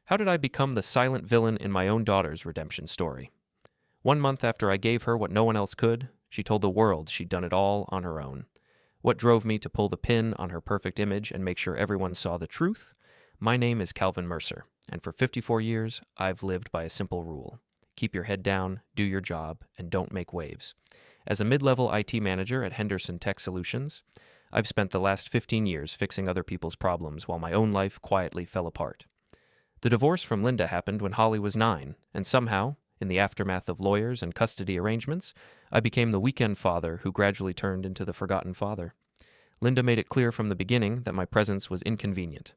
How did I become the silent villain in my own daughter's redemption story? 1 month after I gave her what no one else could, she told the world she'd done it all on her own. What drove me to pull the pin on her perfect image and make sure everyone saw the truth? My name is Calvin Mercer, and for 54 years, I've lived by a simple rule. Keep your head down, do your job, and don't make waves. As a mid-level IT manager at Henderson Tech Solutions, I've spent the last 15 years fixing other people's problems while my own life quietly fell apart. The divorce from Linda happened when Holly was 9, and somehow, in the aftermath of lawyers and custody arrangements, I became the weekend father who gradually turned into the forgotten father. Linda made it clear from the beginning that my presence was inconvenient.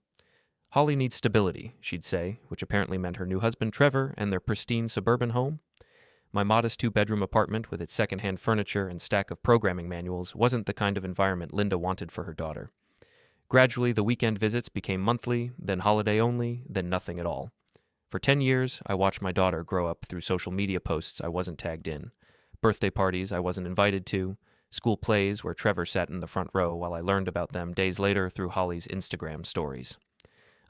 Holly needs stability, she'd say, which apparently meant her new husband Trevor and their pristine suburban home. My modest 2-bedroom apartment with its secondhand furniture and stack of programming manuals wasn't the kind of environment Linda wanted for her daughter. Gradually, the weekend visits became monthly, then holiday only, then nothing at all. For 10 years, I watched my daughter grow up through social media posts I wasn't tagged in, birthday parties I wasn't invited to, school plays where Trevor sat in the front row while I learned about them days later through Holly's Instagram stories.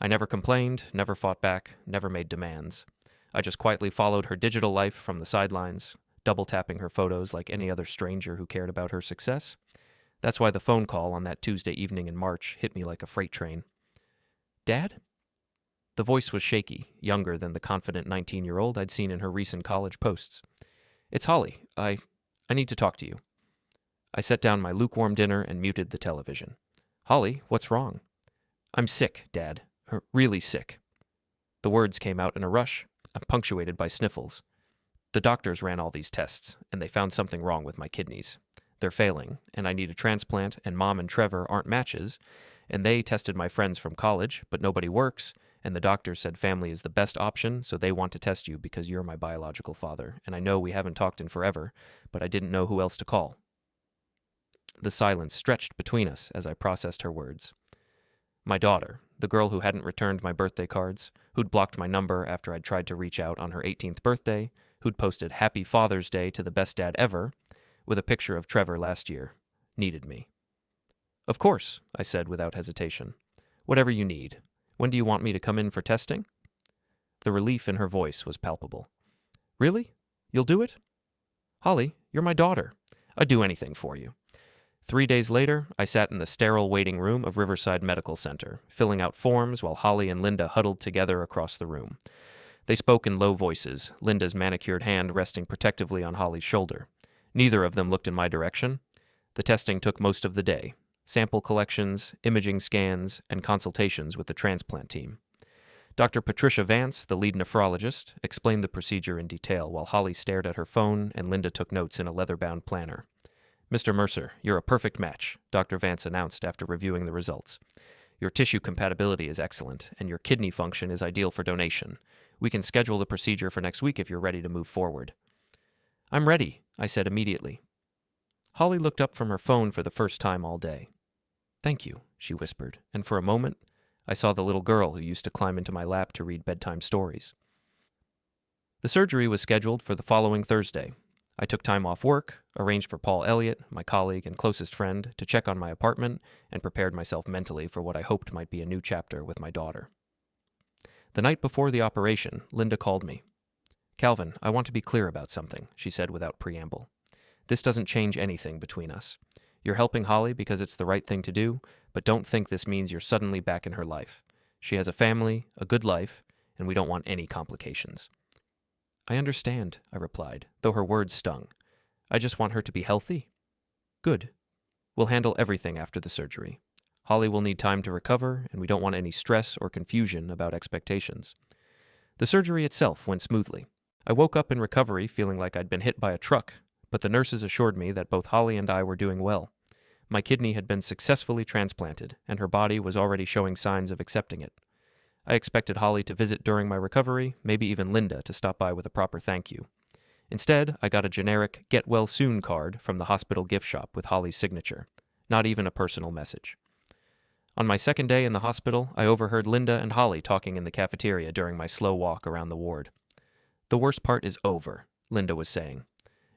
I never complained, never fought back, never made demands. I just quietly followed her digital life from the sidelines, double-tapping her photos like any other stranger who cared about her success. That's why the phone call on that Tuesday evening in March hit me like a freight train. "Dad?" The voice was shaky, younger than the confident 19-year-old I'd seen in her recent college posts. "It's Holly. I need to talk to you." I set down my lukewarm dinner and muted the television. "Holly, what's wrong?" "I'm sick, Dad. Really sick." The words came out in a rush, punctuated by sniffles. "The doctors ran all these tests, and they found something wrong with my kidneys. They're failing, and I need a transplant, and Mom and Trevor aren't matches, and they tested my friends from college, but nobody works, and the doctor said family is the best option, so they want to test you because you're my biological father, and I know we haven't talked in forever, but I didn't know who else to call." The silence stretched between us as I processed her words. My daughter, the girl who hadn't returned my birthday cards, who'd blocked my number after I'd tried to reach out on her 18th birthday, who'd posted Happy Father's Day to the best dad ever, with a picture of Trevor last year, needed me. "Of course," I said without hesitation. "Whatever you need. When do you want me to come in for testing?" The relief in her voice was palpable. "Really? You'll do it?" "Holly, you're my daughter. I'd do anything for you." 3 days later, I sat in the sterile waiting room of Riverside Medical Center, filling out forms while Holly and Linda huddled together across the room. They spoke in low voices, Linda's manicured hand resting protectively on Holly's shoulder. Neither of them looked in my direction. The testing took most of the day. Sample collections, imaging scans, and consultations with the transplant team. Dr. Patricia Vance, the lead nephrologist, explained the procedure in detail while Holly stared at her phone and Linda took notes in a leather-bound planner. "Mr. Mercer, you're a perfect match," Dr. Vance announced after reviewing the results. "Your tissue compatibility is excellent, and your kidney function is ideal for donation. We can schedule the procedure for next week if you're ready to move forward." "I'm ready," I said immediately. Holly looked up from her phone for the first time all day. "Thank you," she whispered, and for a moment, I saw the little girl who used to climb into my lap to read bedtime stories. The surgery was scheduled for the following Thursday. I took time off work, arranged for Paul Elliott, my colleague and closest friend, to check on my apartment, and prepared myself mentally for what I hoped might be a new chapter with my daughter. The night before the operation, Linda called me. "Calvin, I want to be clear about something," she said without preamble. "This doesn't change anything between us. You're helping Holly because it's the right thing to do, but don't think this means you're suddenly back in her life. She has a family, a good life, and we don't want any complications." "I understand," I replied, though her words stung. "I just want her to be healthy." "Good. We'll handle everything after the surgery. Holly will need time to recover, and we don't want any stress or confusion about expectations." The surgery itself went smoothly. I woke up in recovery feeling like I'd been hit by a truck, but the nurses assured me that both Holly and I were doing well. My kidney had been successfully transplanted, and her body was already showing signs of accepting it. I expected Holly to visit during my recovery, maybe even Linda to stop by with a proper thank you. Instead, I got a generic "Get Well Soon" card from the hospital gift shop with Holly's signature. Not even a personal message. On my second day in the hospital, I overheard Linda and Holly talking in the cafeteria during my slow walk around the ward. "The worst part is over," Linda was saying.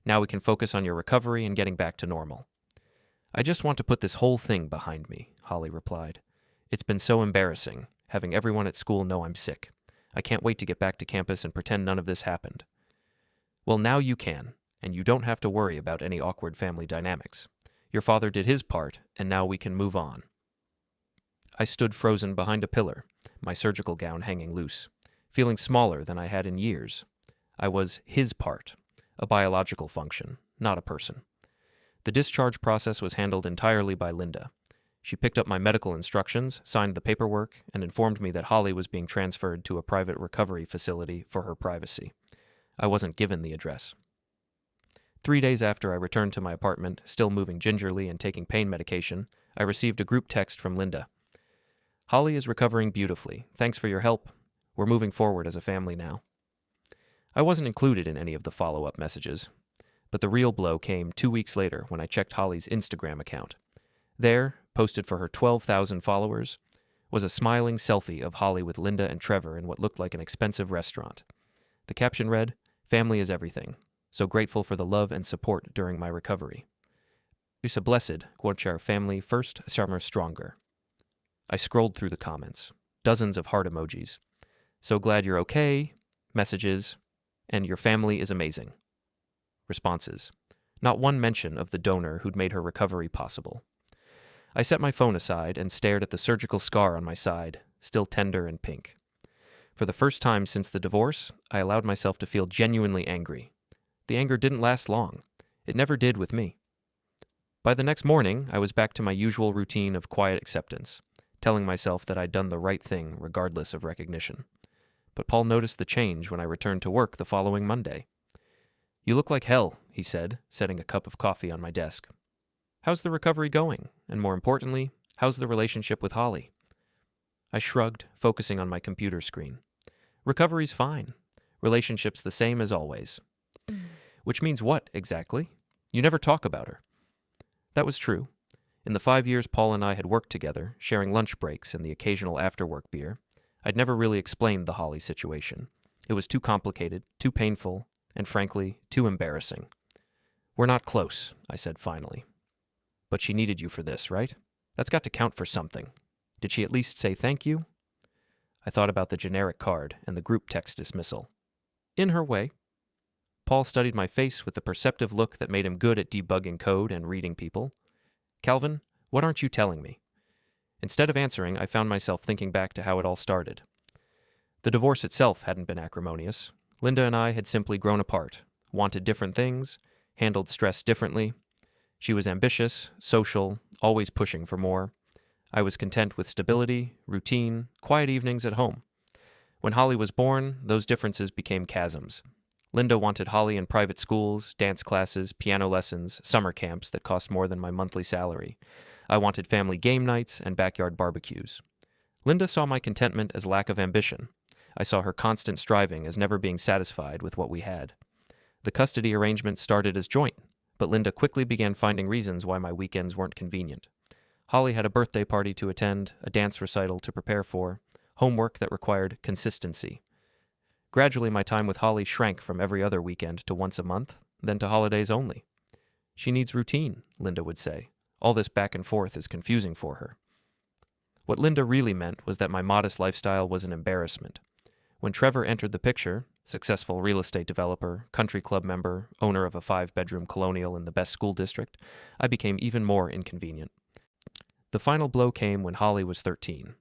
"Now we can focus on your recovery and getting back to normal." "I just want to put this whole thing behind me," Holly replied. "It's been so embarrassing, having everyone at school know I'm sick. I can't wait to get back to campus and pretend none of this happened. Well, now you can, and you don't have to worry about any awkward family dynamics. Your father did his part, and now we can move on. I stood frozen behind a pillar, my surgical gown hanging loose, feeling smaller than I had in years. I was his part, a biological function, not a person. The discharge process was handled entirely by Linda. She picked up my medical instructions, signed the paperwork, and informed me that Holly was being transferred to a private recovery facility for her privacy. I wasn't given the address. 3 days after I returned to my apartment, still moving gingerly and taking pain medication, I received a group text from Linda. Holly is recovering beautifully. Thanks for your help. We're moving forward as a family now. I wasn't included in any of the follow-up messages, but the real blow came 2 weeks later when I checked Holly's Instagram account. There, posted for her 12,000 followers, was a smiling selfie of Holly with Linda and Trevor in what looked like an expensive restaurant. The caption read, "Family is everything. So grateful for the love and support during my recovery. You're blessed, our family first, summer stronger." I scrolled through the comments, dozens of heart emojis. So glad you're okay, messages, and your family is amazing. Responses. Not one mention of the donor who'd made her recovery possible. I set my phone aside and stared at the surgical scar on my side, still tender and pink. For the first time since the divorce, I allowed myself to feel genuinely angry. The anger didn't last long. It never did with me. By the next morning, I was back to my usual routine of quiet acceptance, telling myself that I'd done the right thing regardless of recognition. But Paul noticed the change when I returned to work the following Monday. "You look like hell," he said, setting a cup of coffee on my desk. "How's the recovery going? And more importantly, how's the relationship with Holly?" I shrugged, focusing on my computer screen. "Recovery's fine. Relationship's the same as always." "Which means what, exactly? You never talk about her." That was true. In the 5 years Paul and I had worked together, sharing lunch breaks and the occasional after-work beer, I'd never really explained the Holly situation. It was too complicated, too painful, and frankly, too embarrassing. "We're not close," I said finally. "But she needed you for this, right? That's got to count for something. Did she at least say thank you?" I thought about the generic card and the group text dismissal. "In her way." Paul studied my face with the perceptive look that made him good at debugging code and reading people. "Calvin, what aren't you telling me?" Instead of answering, I found myself thinking back to how it all started. The divorce itself hadn't been acrimonious. Linda and I had simply grown apart, wanted different things, handled stress differently. She was ambitious, social, always pushing for more. I was content with stability, routine, quiet evenings at home. When Holly was born, those differences became chasms. Linda wanted Holly in private schools, dance classes, piano lessons, summer camps that cost more than my monthly salary. I wanted family game nights and backyard barbecues. Linda saw my contentment as lack of ambition. I saw her constant striving as never being satisfied with what we had. The custody arrangement started as joint, but Linda quickly began finding reasons why my weekends weren't convenient. Holly had a birthday party to attend, a dance recital to prepare for, homework that required consistency. Gradually, my time with Holly shrank from every other weekend to once a month, then to holidays only. "She needs routine," Linda would say. "All this back and forth is confusing for her." What Linda really meant was that my modest lifestyle was an embarrassment. When Trevor entered the picture, successful real estate developer, country club member, owner of a 5-bedroom colonial in the best school district, I became even more inconvenient. The final blow came when Holly was 13.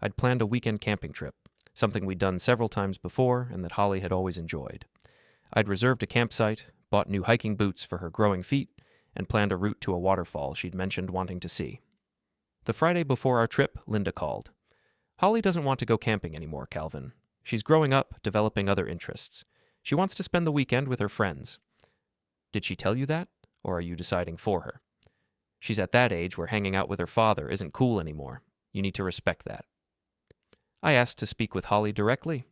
I'd planned a weekend camping trip, something we'd done several times before and that Holly had always enjoyed. I'd reserved a campsite, bought new hiking boots for her growing feet, and planned a route to a waterfall she'd mentioned wanting to see. The Friday before our trip, Linda called. "Holly doesn't want to go camping anymore, Calvin. She's growing up, developing other interests. She wants to spend the weekend with her friends." "Did she tell you that, or are you deciding for her?" "She's at that age where hanging out with her father isn't cool anymore. You need to respect that." I asked to speak with Holly directly.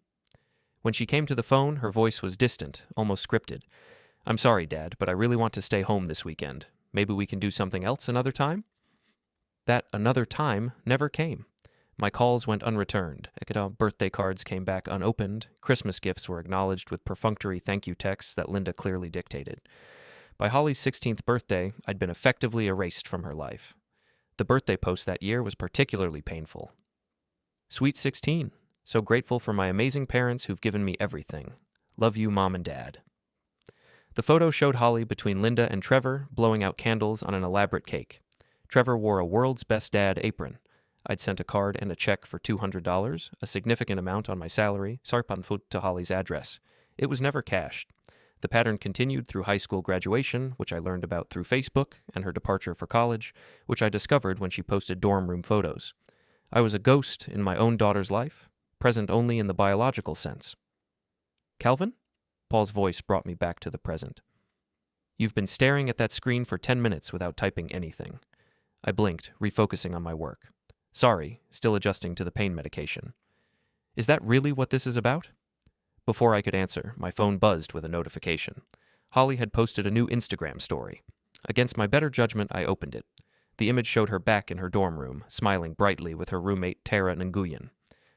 When she came to the phone, her voice was distant, almost scripted. "I'm sorry, Dad, but I really want to stay home this weekend. Maybe we can do something else another time?" That another time never came. My calls went unreturned. Birthday cards came back unopened. Christmas gifts were acknowledged with perfunctory thank you texts that Linda clearly dictated. By Holly's 16th birthday, I'd been effectively erased from her life. The birthday post that year was particularly painful. "Sweet 16. So grateful for my amazing parents who've given me everything. Love you, Mom and Dad. The photo showed Holly between Linda and Trevor blowing out candles on an elaborate cake. Trevor wore a world's best dad apron. I'd sent a card and a check for $200, a significant amount on my salary, sarpanfut to Holly's address. It was never cashed. The pattern continued through high school graduation, which I learned about through Facebook, and her departure for college, which I discovered when she posted dorm room photos. I was a ghost in my own daughter's life, present only in the biological sense. Calvin? Paul's voice brought me back to the present. You've been staring at that screen for 10 minutes without typing anything. I blinked, refocusing on my work. Sorry, still adjusting to the pain medication. Is that really what this is about? Before I could answer, my phone buzzed with a notification. Holly had posted a new Instagram story. Against my better judgment, I opened it. The image showed her back in her dorm room, smiling brightly with her roommate Tara Nguyen.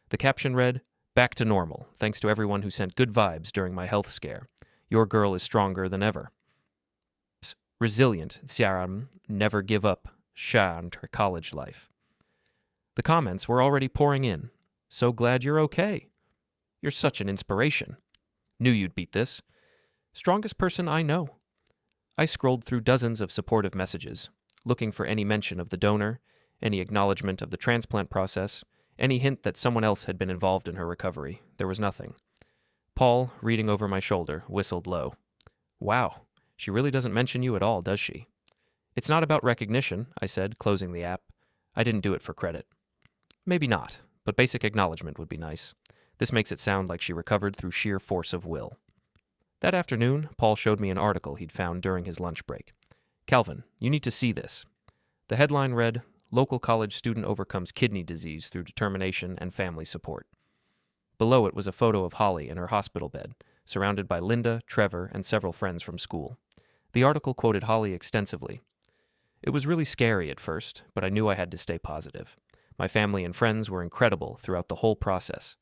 The caption read, "Back to normal, thanks to everyone who sent good vibes during my health scare. Your girl is stronger than ever. Resilient, Siaram, never give up, Shan, her college life." The comments were already pouring in. So glad you're okay. You're such an inspiration. Knew you'd beat this. Strongest person I know. I scrolled through dozens of supportive messages, looking for any mention of the donor, any acknowledgement of the transplant process, any hint that someone else had been involved in her recovery. There was nothing. Paul, reading over my shoulder, whistled low. Wow, she really doesn't mention you at all, does she? It's not about recognition, I said, closing the app. I didn't do it for credit. Maybe not, but basic acknowledgement would be nice. This makes it sound like she recovered through sheer force of will. That afternoon, Paul showed me an article he'd found during his lunch break. Calvin, you need to see this. The headline read, "Local college student overcomes kidney disease through determination and family support." Below it was a photo of Holly in her hospital bed, surrounded by Linda, Trevor, and several friends from school. The article quoted Holly extensively. It was really scary at first, but I knew I had to stay positive. My family and friends were incredible throughout the whole process.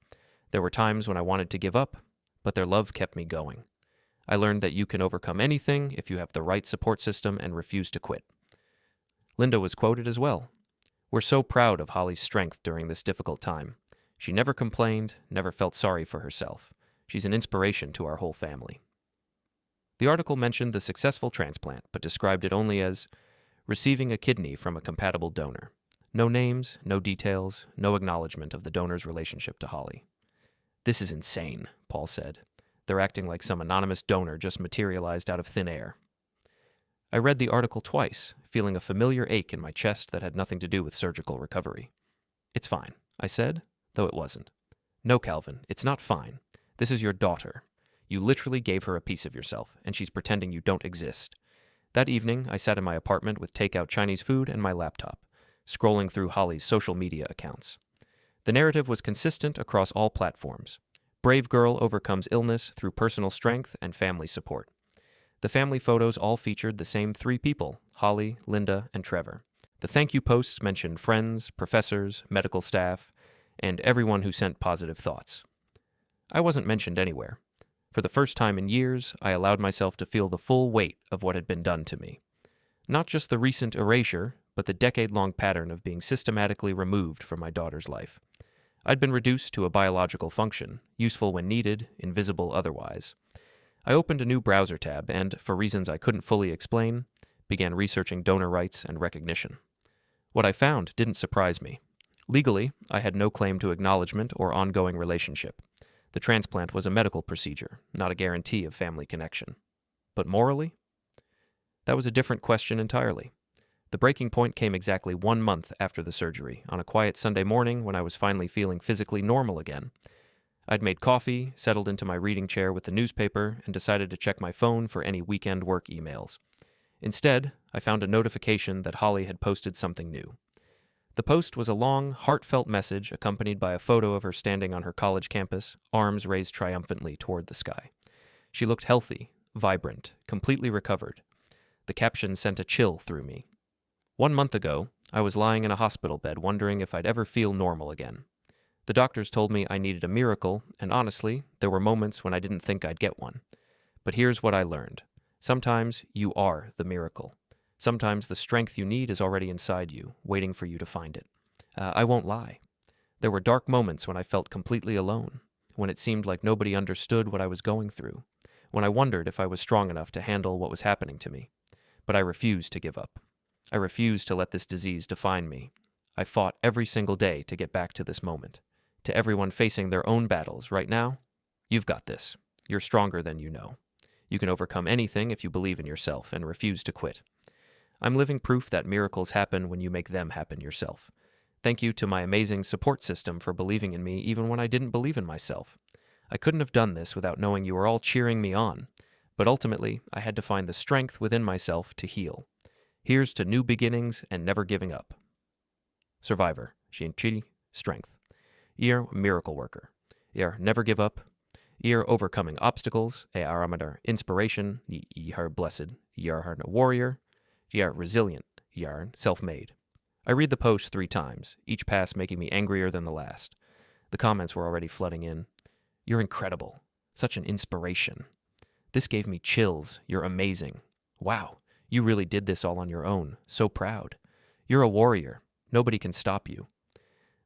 There were times when I wanted to give up, but their love kept me going. I learned that you can overcome anything if you have the right support system and refuse to quit. Linda was quoted as well. We're so proud of Holly's strength during this difficult time. She never complained, never felt sorry for herself. She's an inspiration to our whole family. The article mentioned the successful transplant, but described it only as receiving a kidney from a compatible donor. No names, no details, no acknowledgement of the donor's relationship to Holly. This is insane, Paul said. They're acting like some anonymous donor just materialized out of thin air. I read the article twice, feeling a familiar ache in my chest that had nothing to do with surgical recovery. It's fine, I said, though it wasn't. No, Calvin, it's not fine. This is your daughter. You literally gave her a piece of yourself, and she's pretending you don't exist. That evening, I sat in my apartment with takeout Chinese food and my laptop, scrolling through Holly's social media accounts. The narrative was consistent across all platforms. Brave girl overcomes illness through personal strength and family support. The family photos all featured the same three people, Holly, Linda, and Trevor. The thank you posts mentioned friends, professors, medical staff, and everyone who sent positive thoughts. I wasn't mentioned anywhere. For the first time in years, I allowed myself to feel the full weight of what had been done to me. Not just the recent erasure, but the decade-long pattern of being systematically removed from my daughter's life. I'd been reduced to a biological function, useful when needed, invisible otherwise. I opened a new browser tab and, for reasons I couldn't fully explain, began researching donor rights and recognition. What I found didn't surprise me. Legally, I had no claim to acknowledgement or ongoing relationship. The transplant was a medical procedure, not a guarantee of family connection. But morally? That was a different question entirely. The breaking point came exactly 1 month after the surgery, on a quiet Sunday morning when I was finally feeling physically normal again. I'd made coffee, settled into my reading chair with the newspaper, and decided to check my phone for any weekend work emails. Instead, I found a notification that Holly had posted something new. The post was a long, heartfelt message accompanied by a photo of her standing on her college campus, arms raised triumphantly toward the sky. She looked healthy, vibrant, completely recovered. The caption sent a chill through me. 1 month ago, I was lying in a hospital bed wondering if I'd ever feel normal again. The doctors told me I needed a miracle, and honestly, there were moments when I didn't think I'd get one. But here's what I learned. Sometimes you are the miracle. Sometimes the strength you need is already inside you, waiting for you to find it. I won't lie. There were dark moments when I felt completely alone, when it seemed like nobody understood what I was going through, when I wondered if I was strong enough to handle what was happening to me. But I refused to give up. I refused to let this disease define me. I fought every single day to get back to this moment. To everyone facing their own battles right now, you've got this. You're stronger than you know. You can overcome anything if you believe in yourself and refuse to quit. I'm living proof that miracles happen when you make them happen yourself. Thank you to my amazing support system for believing in me even when I didn't believe in myself. I couldn't have done this without knowing you were all cheering me on, but ultimately I had to find the strength within myself to heal. Here's to new beginnings and never giving up. Survivor, Shinchiri, strength. Ear, miracle worker. Ear, never give up. Ear, overcoming obstacles. Aramadar, inspiration. Ear, blessed. Ear, warrior. Ear, resilient. Ear, self-made. I read the post 3 times, each pass making me angrier than the last. The comments were already flooding in. You're incredible. Such an inspiration. This gave me chills. You're amazing. Wow, you really did this all on your own. So proud. You're a warrior. Nobody can stop you.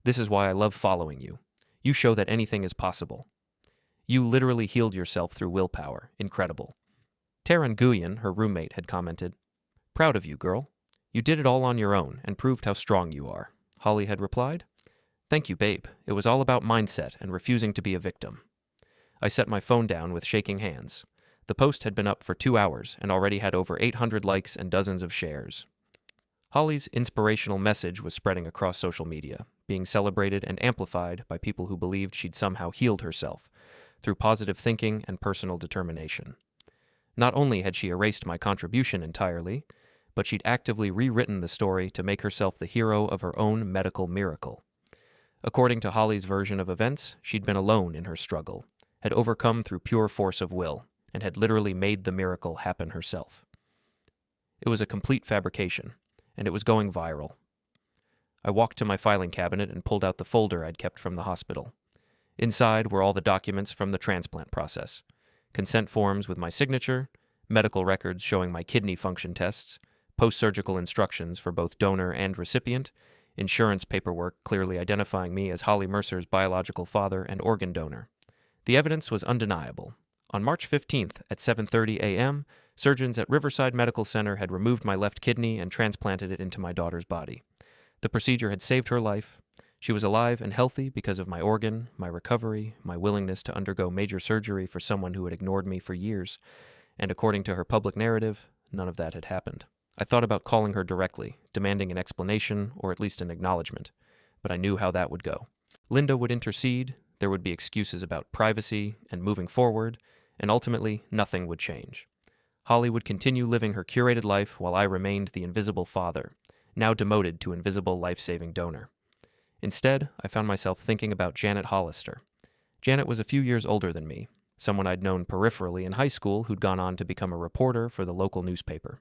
This is why I love following you. You show that anything is possible. You literally healed yourself through willpower. Incredible. Taryn Guyen, her roommate, had commented, Proud of you, girl. You did it all on your own and proved how strong you are. Holly had replied, Thank you, babe. It was all about mindset and refusing to be a victim. I set my phone down with shaking hands. The post had been up for 2 hours and already had over 800 likes and dozens of shares. Holly's inspirational message was spreading across social media, being celebrated and amplified by people who believed she'd somehow healed herself through positive thinking and personal determination. Not only had she erased my contribution entirely, but she'd actively rewritten the story to make herself the hero of her own medical miracle. According to Holly's version of events, she'd been alone in her struggle, had overcome through pure force of will, and had literally made the miracle happen herself. It was a complete fabrication, and it was going viral. I walked to my filing cabinet and pulled out the folder I'd kept from the hospital. Inside were all the documents from the transplant process, consent forms with my signature, medical records showing my kidney function tests, post-surgical instructions for both donor and recipient, insurance paperwork clearly identifying me as Holly Mercer's biological father and organ donor. The evidence was undeniable. On March 15th at 7:30 a.m., surgeons at Riverside Medical Center had removed my left kidney and transplanted it into my daughter's body. The procedure had saved her life. She was alive and healthy because of my organ, my recovery, my willingness to undergo major surgery for someone who had ignored me for years, and according to her public narrative, none of that had happened. I thought about calling her directly, demanding an explanation or at least an acknowledgement, but I knew how that would go. Linda would intercede, there would be excuses about privacy and moving forward, and ultimately nothing would change. Holly would continue living her curated life while I remained the invisible father, now demoted to invisible life-saving donor. Instead, I found myself thinking about Janet Hollister. Janet was a few years older than me, someone I'd known peripherally in high school who'd gone on to become a reporter for the local newspaper.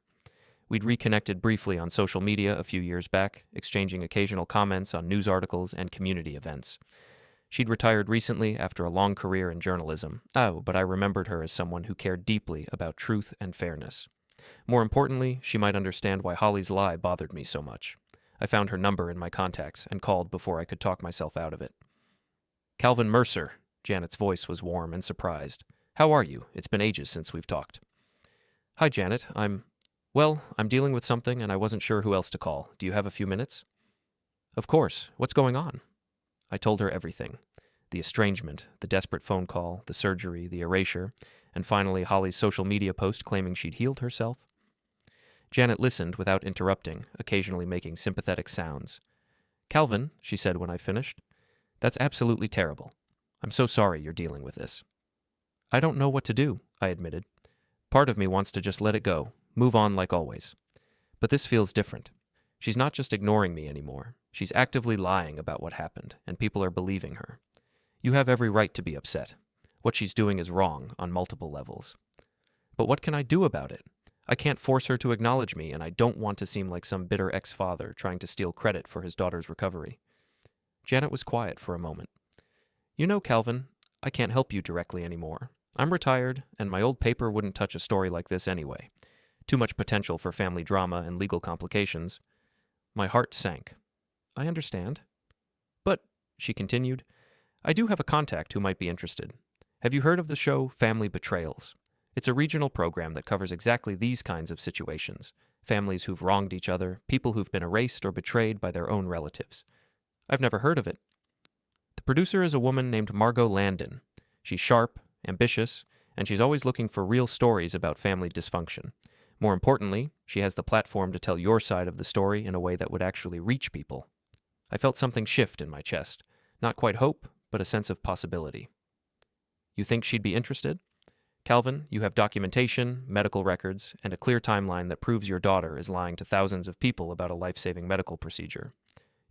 We'd reconnected briefly on social media a few years back, exchanging occasional comments on news articles and community events. She'd retired recently after a long career in journalism. But I remembered her as someone who cared deeply about truth and fairness. More importantly, she might understand why Holly's lie bothered me so much. I found her number in my contacts and called before I could talk myself out of it. Calvin Mercer. Janet's voice was warm and surprised. How are you? It's been ages since we've talked. Hi, Janet. I'm dealing with something and I wasn't sure who else to call. Do you have a few minutes? Of course. What's going on? I told her everything. The estrangement, the desperate phone call, the surgery, the erasure, and finally Holly's social media post claiming she'd healed herself. Janet listened without interrupting, occasionally making sympathetic sounds. Calvin, she said when I finished, that's absolutely terrible. I'm so sorry you're dealing with this. I don't know what to do, I admitted. Part of me wants to just let it go, move on like always. But this feels different. She's not just ignoring me anymore. She's actively lying about what happened, and people are believing her. You have every right to be upset. What she's doing is wrong on multiple levels. But what can I do about it? I can't force her to acknowledge me, and I don't want to seem like some bitter ex-father trying to steal credit for his daughter's recovery. Janet was quiet for a moment. You know, Calvin, I can't help you directly anymore. I'm retired, and my old paper wouldn't touch a story like this anyway. Too much potential for family drama and legal complications. My heart sank. I understand. But she continued, I do have a contact who might be interested. Have you heard of the show Family Betrayals? It's a regional program that covers exactly these kinds of situations. Families who've wronged each other, people who've been erased or betrayed by their own relatives. I've never heard of it. The producer is a woman named Margot Landon. She's sharp, ambitious, and she's always looking for real stories about family dysfunction. More importantly, she has the platform to tell your side of the story in a way that would actually reach people. I felt something shift in my chest. Not quite hope, but a sense of possibility. You think she'd be interested? Calvin, you have documentation, medical records, and a clear timeline that proves your daughter is lying to thousands of people about a life-saving medical procedure.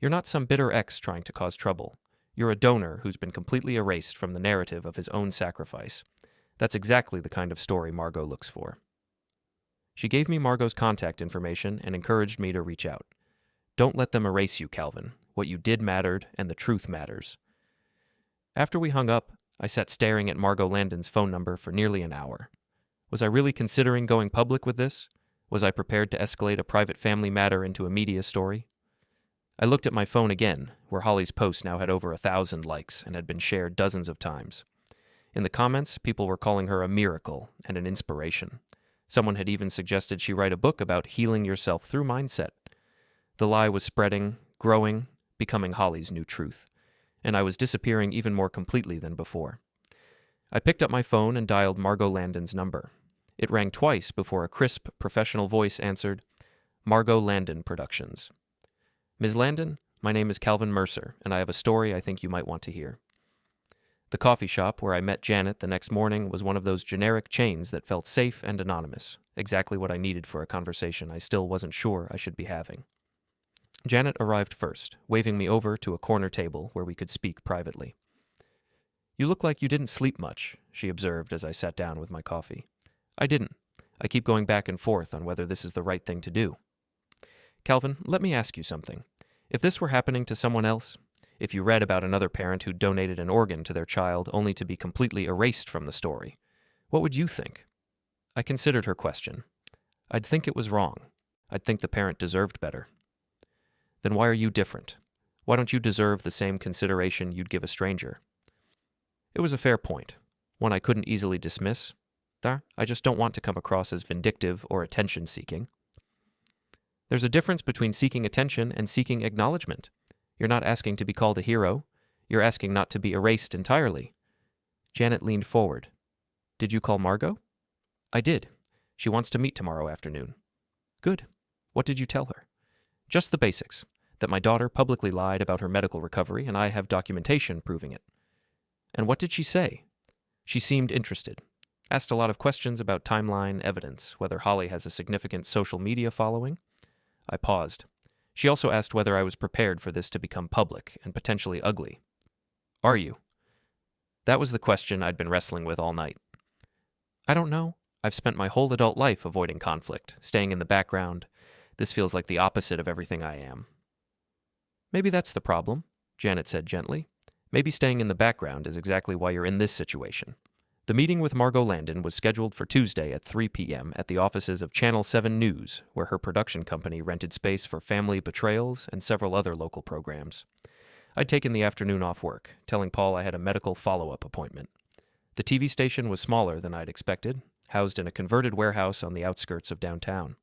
You're not some bitter ex trying to cause trouble. You're a donor who's been completely erased from the narrative of his own sacrifice. That's exactly the kind of story Margot looks for. She gave me Margot's contact information and encouraged me to reach out. Don't let them erase you, Calvin. What you did mattered, and the truth matters. After we hung up, I sat staring at Margot Landon's phone number for nearly an hour. Was I really considering going public with this? Was I prepared to escalate a private family matter into a media story? I looked at my phone again, where Holly's post now had over 1,000 likes and had been shared dozens of times. In the comments, people were calling her a miracle and an inspiration. Someone had even suggested she write a book about healing yourself through mindset. The lie was spreading, growing, becoming Holly's new truth, and I was disappearing even more completely than before. I picked up my phone and dialed Margot Landon's number. It rang twice before a crisp, professional voice answered, Margot Landon Productions. Ms. Landon, my name is Calvin Mercer, and I have a story I think you might want to hear. The coffee shop where I met Janet the next morning was one of those generic chains that felt safe and anonymous, exactly what I needed for a conversation I still wasn't sure I should be having. Janet arrived first, waving me over to a corner table where we could speak privately. You look like you didn't sleep much, she observed as I sat down with my coffee. I didn't. I keep going back and forth on whether this is the right thing to do. Calvin, let me ask you something. If this were happening to someone else, if you read about another parent who donated an organ to their child only to be completely erased from the story, what would you think? I considered her question. I'd think it was wrong. I'd think the parent deserved better. Then why are you different? Why don't you deserve the same consideration you'd give a stranger? It was a fair point, one I couldn't easily dismiss. I just don't want to come across as vindictive or attention-seeking. There's a difference between seeking attention and seeking acknowledgement. You're not asking to be called a hero. You're asking not to be erased entirely. Janet leaned forward. Did you call Margot? I did. She wants to meet tomorrow afternoon. Good. What did you tell her? Just the basics. That my daughter publicly lied about her medical recovery and I have documentation proving it. And what did she say? She seemed interested. Asked a lot of questions about timeline, evidence, whether Holly has a significant social media following. I paused. She also asked whether I was prepared for this to become public and potentially ugly. Are you? That was the question I'd been wrestling with all night. I don't know. I've spent my whole adult life avoiding conflict, staying in the background. This feels like the opposite of everything I am. Maybe that's the problem, Janet said gently. Maybe staying in the background is exactly why you're in this situation. The meeting with Margot Landon was scheduled for Tuesday at 3 p.m. at the offices of Channel 7 News, where her production company rented space for Family Betrayals and several other local programs. I'd taken the afternoon off work, telling Paul I had a medical follow-up appointment. The TV station was smaller than I'd expected, housed in a converted warehouse on the outskirts of downtown.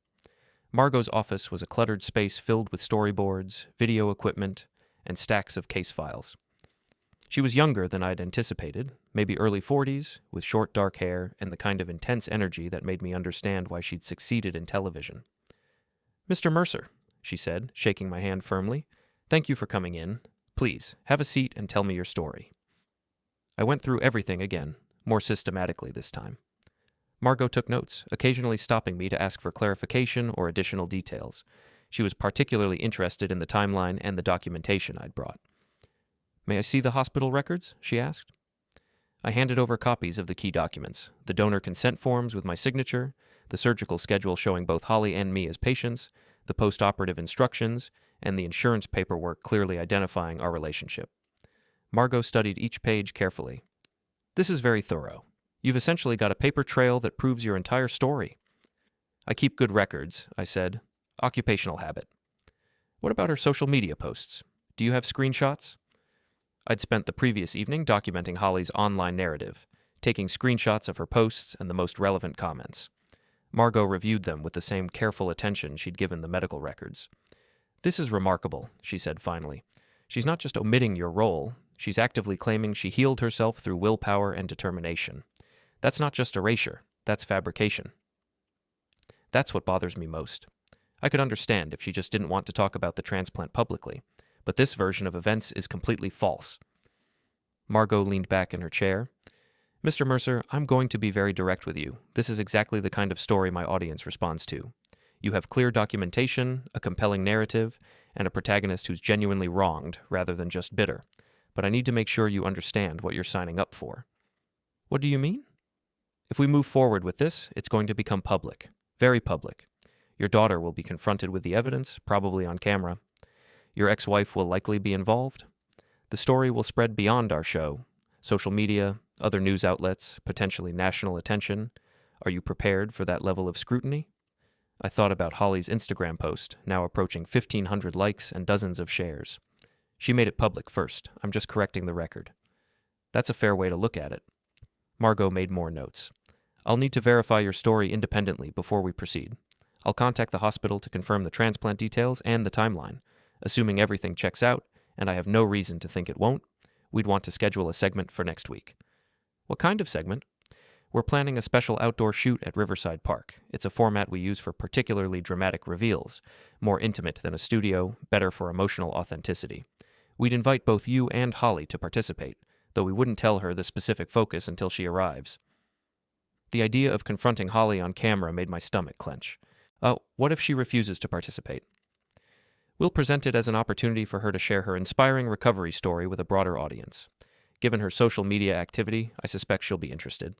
Margot's office was a cluttered space filled with storyboards, video equipment, and stacks of case files. She was younger than I'd anticipated, maybe early 40s, with short dark hair and the kind of intense energy that made me understand why she'd succeeded in television. Mr. Mercer, she said, shaking my hand firmly, thank you for coming in. Please, have a seat and tell me your story. I went through everything again, more systematically this time. Margot took notes, occasionally stopping me to ask for clarification or additional details. She was particularly interested in the timeline and the documentation I'd brought. May I see the hospital records? She asked. I handed over copies of the key documents, the donor consent forms with my signature, the surgical schedule showing both Holly and me as patients, the post-operative instructions, and the insurance paperwork clearly identifying our relationship. Margot studied each page carefully. This is very thorough. You've essentially got a paper trail that proves your entire story. I keep good records, I said. Occupational habit. What about her social media posts? Do you have screenshots? I'd spent the previous evening documenting Holly's online narrative, taking screenshots of her posts and the most relevant comments. Margot reviewed them with the same careful attention she'd given the medical records. "This is remarkable," she said finally. "She's not just omitting your role, she's actively claiming she healed herself through willpower and determination. That's not just erasure, that's fabrication. That's what bothers me most. I could understand if she just didn't want to talk about the transplant publicly, but this version of events is completely false." Margot leaned back in her chair. "Mr. Mercer, I'm going to be very direct with you. This is exactly the kind of story my audience responds to. You have clear documentation, a compelling narrative, and a protagonist who's genuinely wronged rather than just bitter. But I need to make sure you understand what you're signing up for." "What do you mean?" "If we move forward with this, it's going to become public. Very public. Your daughter will be confronted with the evidence, probably on camera. Your ex-wife will likely be involved. The story will spread beyond our show. Social media, other news outlets, potentially national attention. Are you prepared for that level of scrutiny?" I thought about Holly's Instagram post, now approaching 1,500 likes and dozens of shares. She made it public first. I'm just correcting the record. That's a fair way to look at it. Margot made more notes. "I'll need to verify your story independently before we proceed. I'll contact the hospital to confirm the transplant details and the timeline. Assuming everything checks out, and I have no reason to think it won't, we'd want to schedule a segment for next week." "What kind of segment?" "We're planning a special outdoor shoot at Riverside Park. It's a format we use for particularly dramatic reveals, more intimate than a studio, better for emotional authenticity. We'd invite both you and Holly to participate, though we wouldn't tell her the specific focus until she arrives." The idea of confronting Holly on camera made my stomach clench. What if she refuses to participate? "We'll present it as an opportunity for her to share her inspiring recovery story with a broader audience. Given her social media activity, I suspect she'll be interested."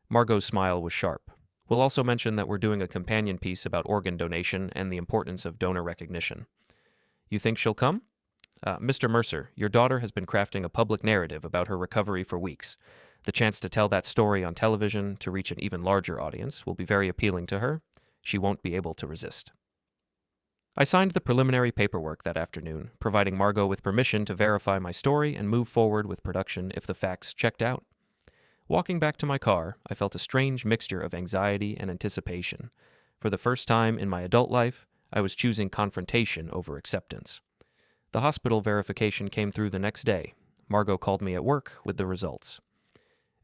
Margot's smile was sharp. "We'll also mention that we're doing a companion piece about organ donation and the importance of donor recognition." "You think she'll come?" "Mr. Mercer, your daughter has been crafting a public narrative about her recovery for weeks. The chance to tell that story on television to reach an even larger audience will be very appealing to her. She won't be able to resist." I signed the preliminary paperwork that afternoon, providing Margot with permission to verify my story and move forward with production if the facts checked out. Walking back to my car, I felt a strange mixture of anxiety and anticipation. For the first time in my adult life, I was choosing confrontation over acceptance. The hospital verification came through the next day. Margot called me at work with the results.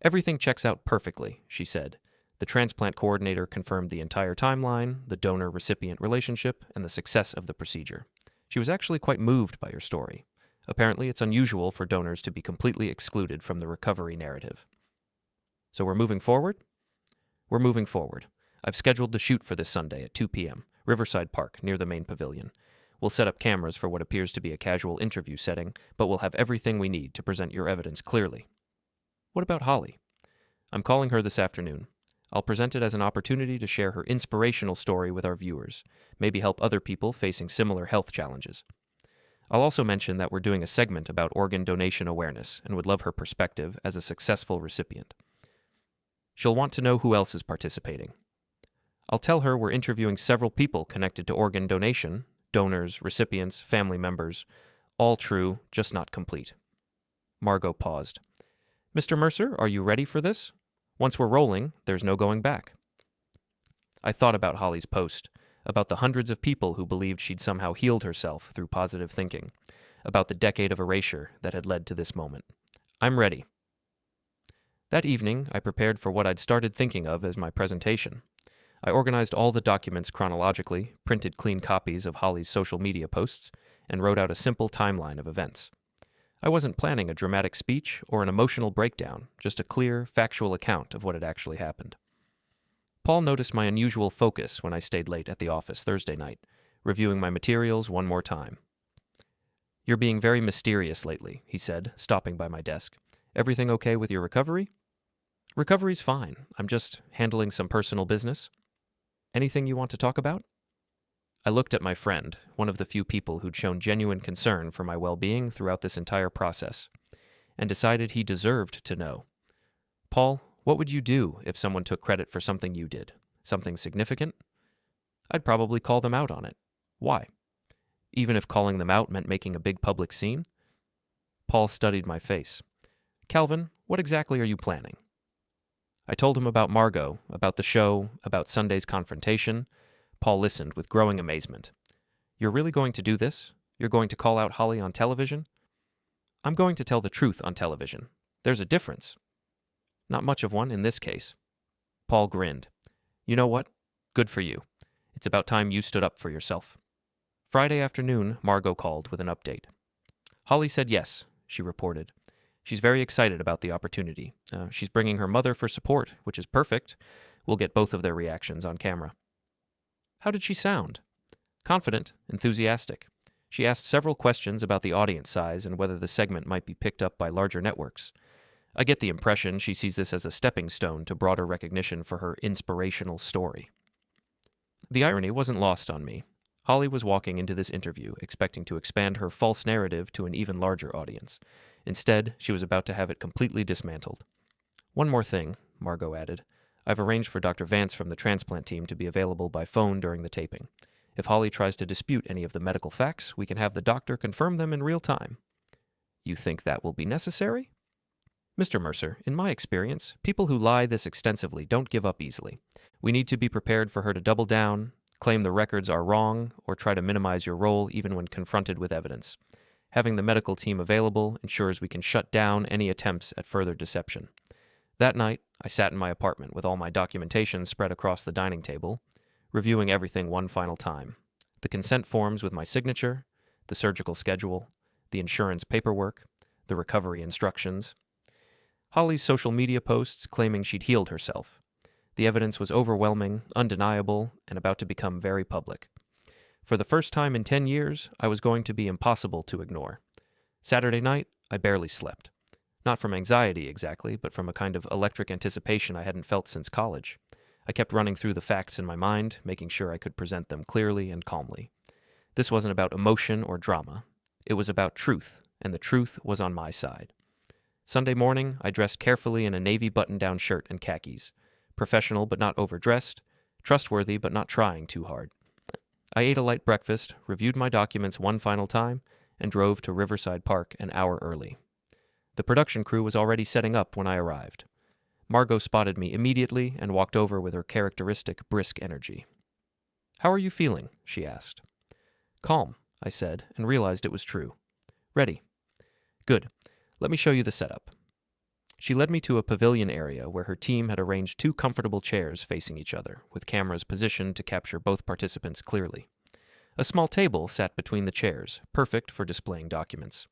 "Everything checks out perfectly," she said. The transplant coordinator confirmed the entire timeline, the donor-recipient relationship, and the success of the procedure. She was actually quite moved by your story. Apparently, it's unusual for donors to be completely excluded from the recovery narrative. "So we're moving forward?" "We're moving forward. I've scheduled the shoot for this Sunday at 2 p.m., Riverside Park, near the main pavilion. We'll set up cameras for what appears to be a casual interview setting, but we'll have everything we need to present your evidence clearly." "What about Holly?" "I'm calling her this afternoon. I'll present it as an opportunity to share her inspirational story with our viewers, maybe help other people facing similar health challenges. I'll also mention that we're doing a segment about organ donation awareness and would love her perspective as a successful recipient. She'll want to know who else is participating. I'll tell her we're interviewing several people connected to organ donation, donors, recipients, family members. All true, just not complete." Margot paused. "Mr. Mercer, are you ready for this? Once we're rolling, there's no going back." I thought about Holly's post, about the hundreds of people who believed she'd somehow healed herself through positive thinking, about the decade of erasure that had led to this moment. "I'm ready." That evening, I prepared for what I'd started thinking of as my presentation. I organized all the documents chronologically, printed clean copies of Holly's social media posts, and wrote out a simple timeline of events. I wasn't planning a dramatic speech or an emotional breakdown, just a clear, factual account of what had actually happened. Paul noticed my unusual focus when I stayed late at the office Thursday night, reviewing my materials one more time. "You're being very mysterious lately," he said, stopping by my desk. "Everything okay with your recovery?" "Recovery's fine. I'm just handling some personal business." "Anything you want to talk about?" I looked at my friend, one of the few people who'd shown genuine concern for my well-being throughout this entire process, and decided he deserved to know. "Paul, what would you do if someone took credit for something you did? Something significant?" "I'd probably call them out on it." "Why?" "Even if calling them out meant making a big public scene?" Paul studied my face. "Calvin, what exactly are you planning?" I told him about Margot, about the show, about Sunday's confrontation. Paul listened with growing amazement. "You're really going to do this? You're going to call out Holly on television?" "I'm going to tell the truth on television. There's a difference." "Not much of one in this case." Paul grinned. "You know what? Good for you. It's about time you stood up for yourself." Friday afternoon, Margot called with an update. "Holly said yes," she reported. "She's very excited about the opportunity. She's bringing her mother for support, which is perfect. We'll get both of their reactions on camera." "How did she sound?" "Confident, enthusiastic. She asked several questions about the audience size and whether the segment might be picked up by larger networks. I get the impression she sees this as a stepping stone to broader recognition for her inspirational story." The irony wasn't lost on me. Holly was walking into this interview expecting to expand her false narrative to an even larger audience. Instead, she was about to have it completely dismantled. "One more thing," Margot added. "I've arranged for Dr. Vance from the transplant team to be available by phone during the taping. If Holly tries to dispute any of the medical facts, we can have the doctor confirm them in real time." "You think that will be necessary?" "Mr. Mercer, in my experience, people who lie this extensively don't give up easily. We need to be prepared for her to double down, claim the records are wrong, or try to minimize your role even when confronted with evidence. Having the medical team available ensures we can shut down any attempts at further deception." That night, I sat in my apartment with all my documentation spread across the dining table, reviewing everything one final time. The consent forms with my signature, the surgical schedule, the insurance paperwork, the recovery instructions. Holly's social media posts claiming she'd healed herself. The evidence was overwhelming, undeniable, and about to become very public. For the first time in 10 years, I was going to be impossible to ignore. Saturday night, I barely slept. Not from anxiety exactly, but from a kind of electric anticipation I hadn't felt since college. I kept running through the facts in my mind, making sure I could present them clearly and calmly. This wasn't about emotion or drama. It was about truth, and the truth was on my side. Sunday morning, I dressed carefully in a navy button-down shirt and khakis. Professional but not overdressed, trustworthy but not trying too hard. I ate a light breakfast, reviewed my documents one final time, and drove to Riverside Park an hour early. The production crew was already setting up when I arrived. Margot spotted me immediately and walked over with her characteristic brisk energy. "How are you feeling?" she asked. "Calm," I said, and realized it was true. "Ready." "Good. Let me show you the setup." She led me to a pavilion area where her team had arranged 2 comfortable chairs facing each other, with cameras positioned to capture both participants clearly. A small table sat between the chairs, perfect for displaying documents.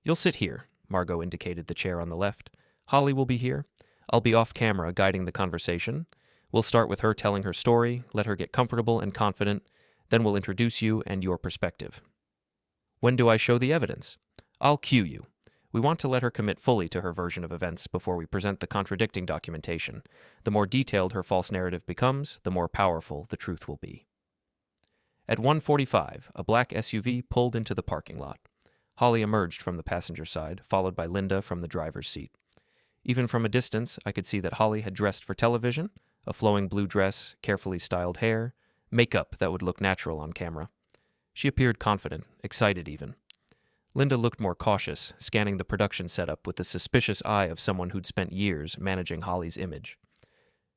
"You'll sit here," Margot indicated the chair on the left. "Holly will be here. I'll be off camera guiding the conversation. We'll start with her telling her story, let her get comfortable and confident, then we'll introduce you and your perspective." "When do I show the evidence?" "I'll cue you. We want to let her commit fully to her version of events before we present the contradicting documentation. The more detailed her false narrative becomes, the more powerful the truth will be." At 1:45, a black SUV pulled into the parking lot. Holly emerged from the passenger side, followed by Linda from the driver's seat. Even from a distance, I could see that Holly had dressed for television, a flowing blue dress, carefully styled hair, makeup that would look natural on camera. She appeared confident, excited even. Linda looked more cautious, scanning the production setup with the suspicious eye of someone who'd spent years managing Holly's image.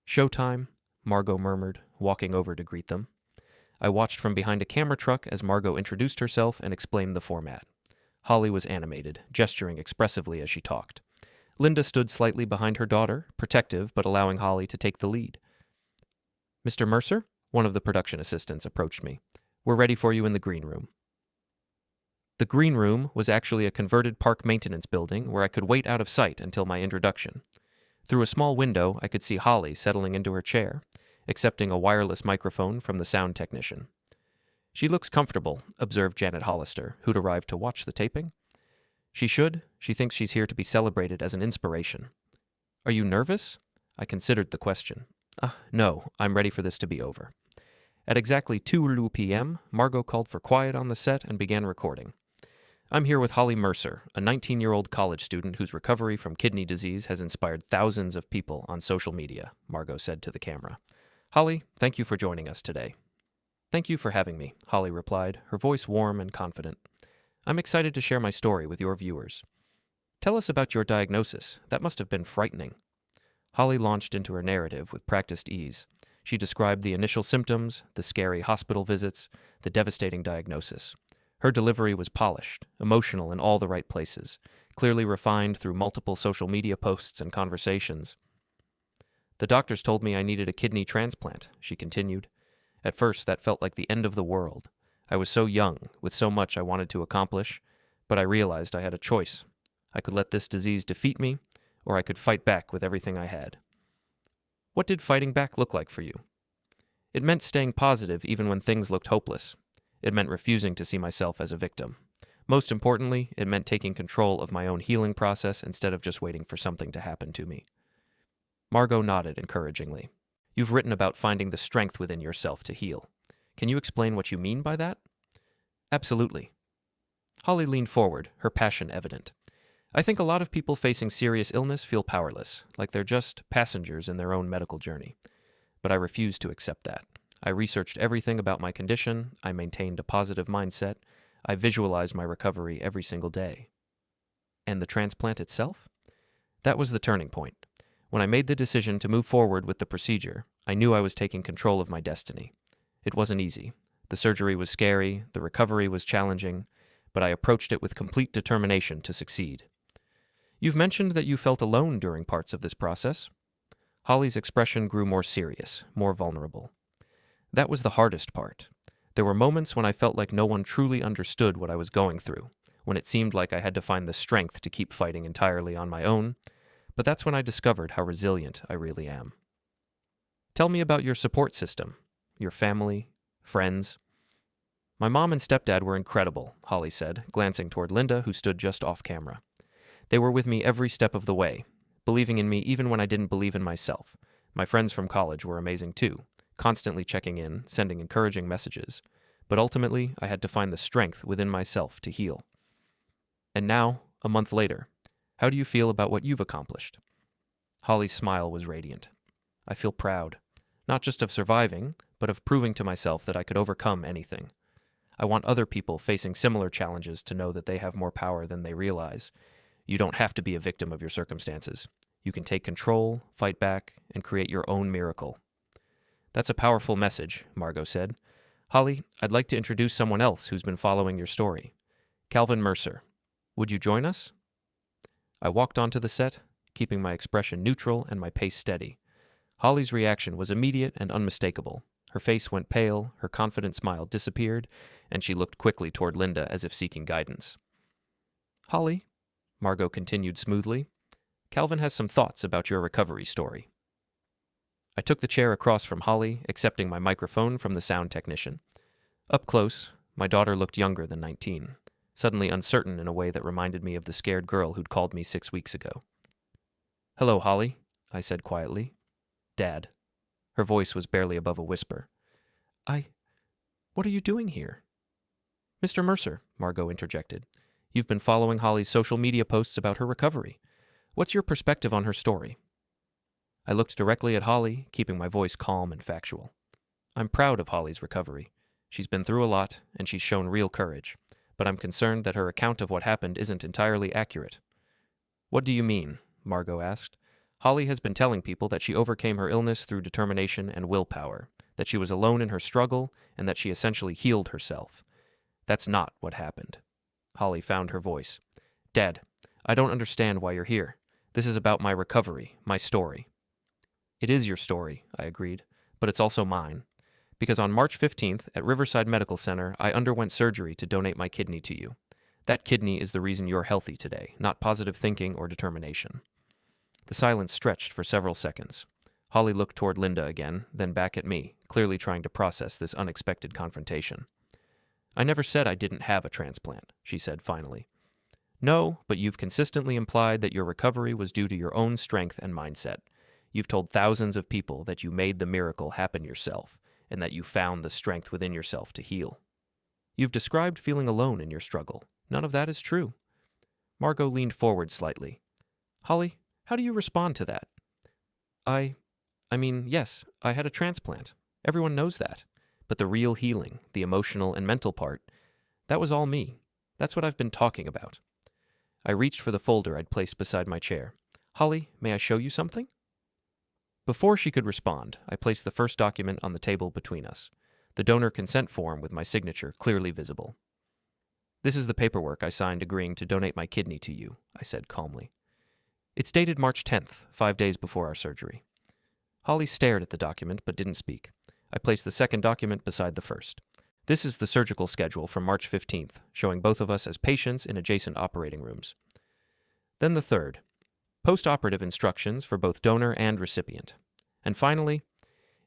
"Showtime," Margot murmured, walking over to greet them. I watched from behind a camera truck as Margot introduced herself and explained the format. Holly was animated, gesturing expressively as she talked. Linda stood slightly behind her daughter, protective but allowing Holly to take the lead. "Mr. Mercer?" One of the production assistants approached me. "We're ready for you in the green room." The green room was actually a converted park maintenance building where I could wait out of sight until my introduction. Through a small window, I could see Holly settling into her chair, accepting a wireless microphone from the sound technician. "She looks comfortable," observed Janet Hollister, who'd arrived to watch the taping. "She should. She thinks she's here to be celebrated as an inspiration." "Are you nervous?" I considered the question. No, I'm ready for this to be over." At exactly 2 p.m., Margot called for quiet on the set and began recording. "I'm here with Holly Mercer, a 19-year-old college student whose recovery from kidney disease has inspired thousands of people on social media," Margot said to the camera. "Holly, thank you for joining us today." "Thank you for having me," Holly replied, her voice warm and confident. I'm excited to share my story with your viewers. Tell us about your diagnosis. That must have been frightening. Holly launched into her narrative with practiced ease. She described the initial symptoms, the scary hospital visits, the devastating diagnosis. Her delivery was polished, emotional in all the right places, clearly refined through multiple social media posts and conversations. The doctors told me I needed a kidney transplant, she continued. At first, that felt like the end of the world. I was so young, with so much I wanted to accomplish, but I realized I had a choice. I could let this disease defeat me, or I could fight back with everything I had. What did fighting back look like for you? It meant staying positive even when things looked hopeless. It meant refusing to see myself as a victim. Most importantly, it meant taking control of my own healing process instead of just waiting for something to happen to me. Margot nodded encouragingly. You've written about finding the strength within yourself to heal. Can you explain what you mean by that? Absolutely. Holly leaned forward, her passion evident. I think a lot of people facing serious illness feel powerless, like they're just passengers in their own medical journey. But I refuse to accept that. I researched everything about my condition, I maintained a positive mindset, I visualized my recovery every single day. And the transplant itself? That was the turning point. When I made the decision to move forward with the procedure, I knew I was taking control of my destiny. It wasn't easy. The surgery was scary, the recovery was challenging, but I approached it with complete determination to succeed. You've mentioned that you felt alone during parts of this process. Holly's expression grew more serious, more vulnerable. That was the hardest part. There were moments when I felt like no one truly understood what I was going through, when it seemed like I had to find the strength to keep fighting entirely on my own, but that's when I discovered how resilient I really am. Tell me about your support system, your family, friends. My mom and stepdad were incredible, Holly said, glancing toward Linda, who stood just off camera. They were with me every step of the way, believing in me even when I didn't believe in myself. My friends from college were amazing too, constantly checking in, sending encouraging messages. But ultimately, I had to find the strength within myself to heal. And now, a month later, how do you feel about what you've accomplished? Holly's smile was radiant. I feel proud, not just of surviving, but of proving to myself that I could overcome anything. I want other people facing similar challenges to know that they have more power than they realize. You don't have to be a victim of your circumstances. You can take control, fight back, and create your own miracle. That's a powerful message, Margot said. Holly, I'd like to introduce someone else who's been following your story. Calvin Mercer. Would you join us? I walked onto the set, keeping my expression neutral and my pace steady. Holly's reaction was immediate and unmistakable. Her face went pale, her confident smile disappeared, and she looked quickly toward Linda as if seeking guidance. Holly, Margot continued smoothly, Calvin has some thoughts about your recovery story. I took the chair across from Holly, accepting my microphone from the sound technician. Up close, my daughter looked younger than 19, suddenly uncertain in a way that reminded me of the scared girl who'd called me 6 weeks ago. Hello, Holly, I said quietly. Dad. Her voice was barely above a whisper. What are you doing here? Mr. Mercer, Margot interjected. You've been following Holly's social media posts about her recovery. What's your perspective on her story? I looked directly at Holly, keeping my voice calm and factual. I'm proud of Holly's recovery. She's been through a lot, and she's shown real courage, but I'm concerned that her account of what happened isn't entirely accurate. What do you mean? Margot asked. Holly has been telling people that she overcame her illness through determination and willpower, that she was alone in her struggle, and that she essentially healed herself. That's not what happened. Holly found her voice. Dad, I don't understand why you're here. This is about my recovery, my story. It is your story, I agreed, but it's also mine. Because on March 15th, at Riverside Medical Center, I underwent surgery to donate my kidney to you. That kidney is the reason you're healthy today, not positive thinking or determination. The silence stretched for several seconds. Holly looked toward Linda again, then back at me, clearly trying to process this unexpected confrontation. I never said I didn't have a transplant, she said finally. No, but you've consistently implied that your recovery was due to your own strength and mindset. You've told thousands of people that you made the miracle happen yourself, and that you found the strength within yourself to heal. You've described feeling alone in your struggle. None of that is true. Margot leaned forward slightly. Holly, how do you respond to that? Yes, I had a transplant. Everyone knows that. But the real healing, the emotional and mental part, that was all me. That's what I've been talking about. I reached for the folder I'd placed beside my chair. Holly, may I show you something? Before she could respond, I placed the first document on the table between us, the donor consent form with my signature clearly visible. This is the paperwork I signed agreeing to donate my kidney to you, I said calmly. It's dated March 10th, 5 days before our surgery. Holly stared at the document but didn't speak. I placed the second document beside the first. This is the surgical schedule from March 15th, showing both of us as patients in adjacent operating rooms. Then the third, post-operative instructions for both donor and recipient. And finally,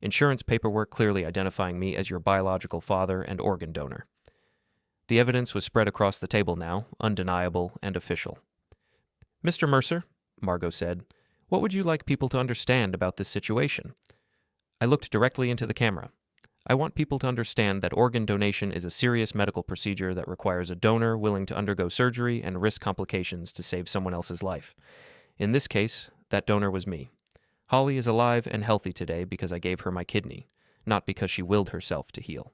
insurance paperwork clearly identifying me as your biological father and organ donor. The evidence was spread across the table now, undeniable and official. Mr. Mercer, Margot said, what would you like people to understand about this situation? I looked directly into the camera. I want people to understand that organ donation is a serious medical procedure that requires a donor willing to undergo surgery and risk complications to save someone else's life. In this case, that donor was me. Holly is alive and healthy today because I gave her my kidney, not because she willed herself to heal.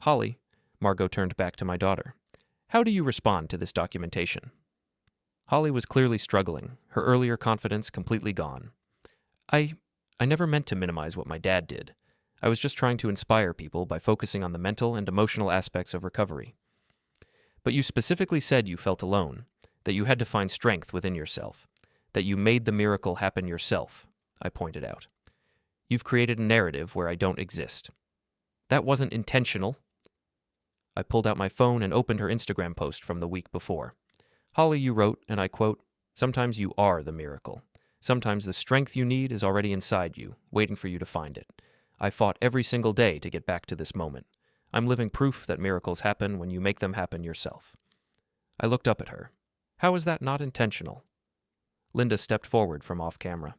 Holly, Margot turned back to my daughter. How do you respond to this documentation? Holly was clearly struggling, her earlier confidence completely gone. I never meant to minimize what my dad did. I was just trying to inspire people by focusing on the mental and emotional aspects of recovery. But you specifically said you felt alone, that you had to find strength within yourself, that you made the miracle happen yourself, I pointed out. You've created a narrative where I don't exist. That wasn't intentional. I pulled out my phone and opened her Instagram post from the week before. Holly, you wrote, and I quote, "Sometimes you are the miracle. Sometimes the strength you need is already inside you, waiting for you to find it. I fought every single day to get back to this moment. I'm living proof that miracles happen when you make them happen yourself." I looked up at her. How is that not intentional? Linda stepped forward from off camera.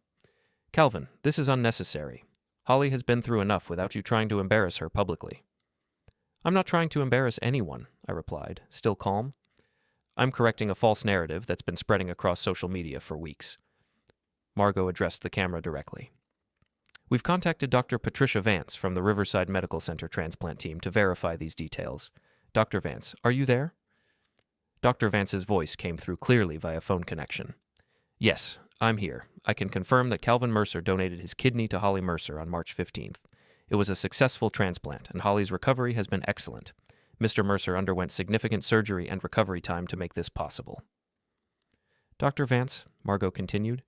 Calvin, this is unnecessary. Holly has been through enough without you trying to embarrass her publicly. I'm not trying to embarrass anyone, I replied, still calm. I'm correcting a false narrative that's been spreading across social media for weeks. Margot addressed the camera directly. We've contacted Dr. Patricia Vance from the Riverside Medical Center transplant team to verify these details. Dr. Vance, are you there? Dr. Vance's voice came through clearly via phone connection. Yes, I'm here. I can confirm that Calvin Mercer donated his kidney to Holly Mercer on March 15th. It was a successful transplant, and Holly's recovery has been excellent. Mr. Mercer underwent significant surgery and recovery time to make this possible. Dr. Vance, Margot continued,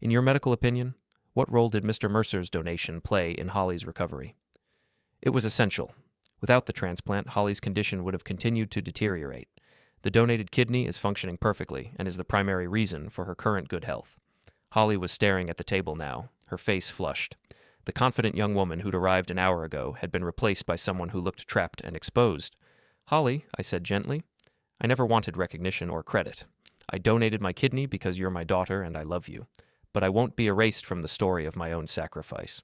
in your medical opinion, what role did Mr. Mercer's donation play in Holly's recovery? It was essential. Without the transplant, Holly's condition would have continued to deteriorate. The donated kidney is functioning perfectly and is the primary reason for her current good health. Holly was staring at the table now, her face flushed. The confident young woman who'd arrived an hour ago had been replaced by someone who looked trapped and exposed. Holly, I said gently, I never wanted recognition or credit. I donated my kidney because you're my daughter and I love you, but I won't be erased from the story of my own sacrifice.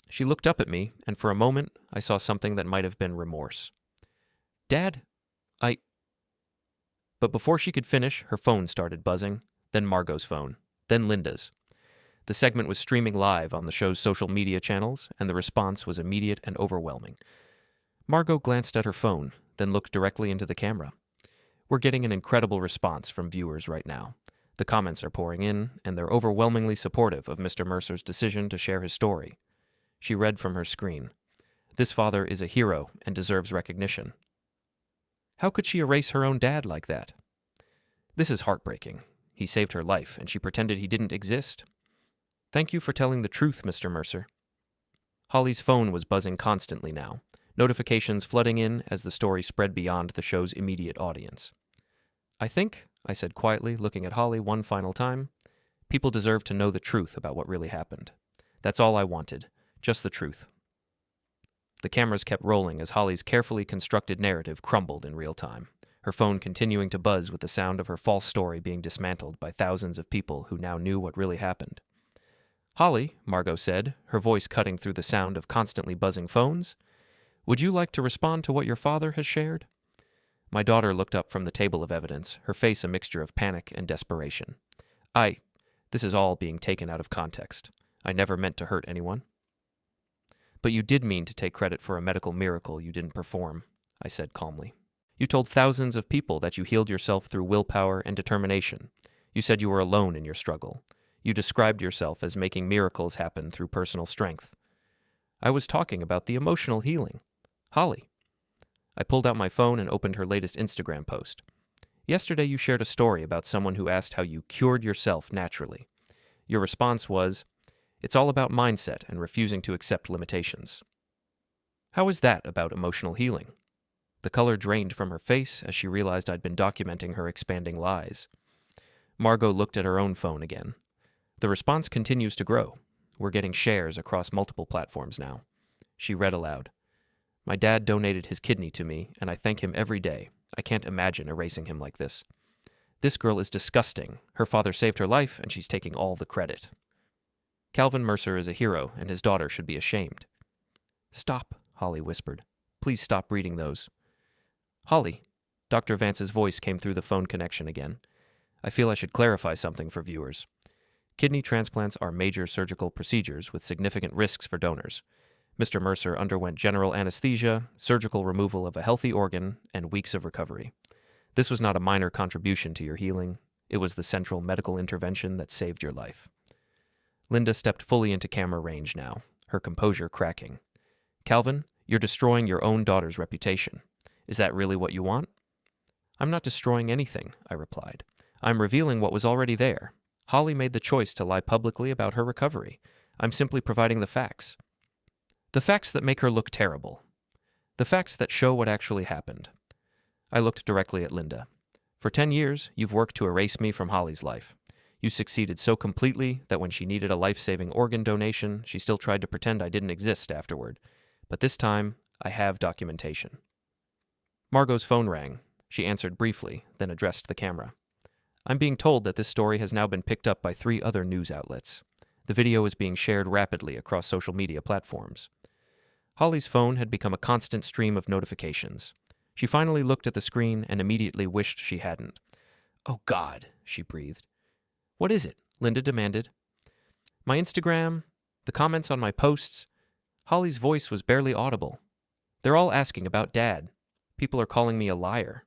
She looked up at me, and for a moment I saw something that might have been remorse. Dad, But before she could finish, her phone started buzzing, then Margot's phone, then Linda's. The segment was streaming live on the show's social media channels, and the response was immediate and overwhelming. Margot glanced at her phone, then looked directly into the camera. We're getting an incredible response from viewers right now. The comments are pouring in, and they're overwhelmingly supportive of Mr. Mercer's decision to share his story. She read from her screen. This father is a hero and deserves recognition. How could she erase her own dad like that? This is heartbreaking. He saved her life, and she pretended he didn't exist. Thank you for telling the truth, Mr. Mercer. Holly's phone was buzzing constantly now, notifications flooding in as the story spread beyond the show's immediate audience. I think, I said quietly, looking at Holly one final time, people deserve to know the truth about what really happened. That's all I wanted, just the truth. The cameras kept rolling as Holly's carefully constructed narrative crumbled in real time, her phone continuing to buzz with the sound of her false story being dismantled by thousands of people who now knew what really happened. Holly, Margot said, her voice cutting through the sound of constantly buzzing phones, would you like to respond to what your father has shared? My daughter looked up from the table of evidence, her face a mixture of panic and desperation. This is all being taken out of context. I never meant to hurt anyone. But you did mean to take credit for a medical miracle you didn't perform, I said calmly. You told thousands of people that you healed yourself through willpower and determination. You said you were alone in your struggle. You described yourself as making miracles happen through personal strength. I was talking about the emotional healing. Holly. I pulled out my phone and opened her latest Instagram post. Yesterday you shared a story about someone who asked how you cured yourself naturally. Your response was, "It's all about mindset and refusing to accept limitations." How is that about emotional healing? The color drained from her face as she realized I'd been documenting her expanding lies. Margot looked at her own phone again. The response continues to grow. We're getting shares across multiple platforms now. She read aloud. My dad donated his kidney to me, and I thank him every day. I can't imagine erasing him like this. This girl is disgusting. Her father saved her life, and she's taking all the credit. Calvin Mercer is a hero, and his daughter should be ashamed. Stop, Holly whispered. Please stop reading those. Holly, Dr. Vance's voice came through the phone connection again. I feel I should clarify something for viewers. Kidney transplants are major surgical procedures with significant risks for donors. Mr. Mercer underwent general anesthesia, surgical removal of a healthy organ, and weeks of recovery. This was not a minor contribution to your healing. It was the central medical intervention that saved your life. Linda stepped fully into camera range now, her composure cracking. Calvin, you're destroying your own daughter's reputation. Is that really what you want? I'm not destroying anything, I replied. I'm revealing what was already there. Holly made the choice to lie publicly about her recovery. I'm simply providing the facts. The facts that make her look terrible. The facts that show what actually happened. I looked directly at Linda. For 10 years, you've worked to erase me from Holly's life. You succeeded so completely that when she needed a life-saving organ donation, she still tried to pretend I didn't exist afterward. But this time, I have documentation. Margot's phone rang. She answered briefly, then addressed the camera. I'm being told that this story has now been picked up by 3 other news outlets. The video is being shared rapidly across social media platforms. Holly's phone had become a constant stream of notifications. She finally looked at the screen and immediately wished she hadn't. Oh, God, she breathed. What is it? Linda demanded. My Instagram, the comments on my posts. Holly's voice was barely audible. They're all asking about Dad. People are calling me a liar.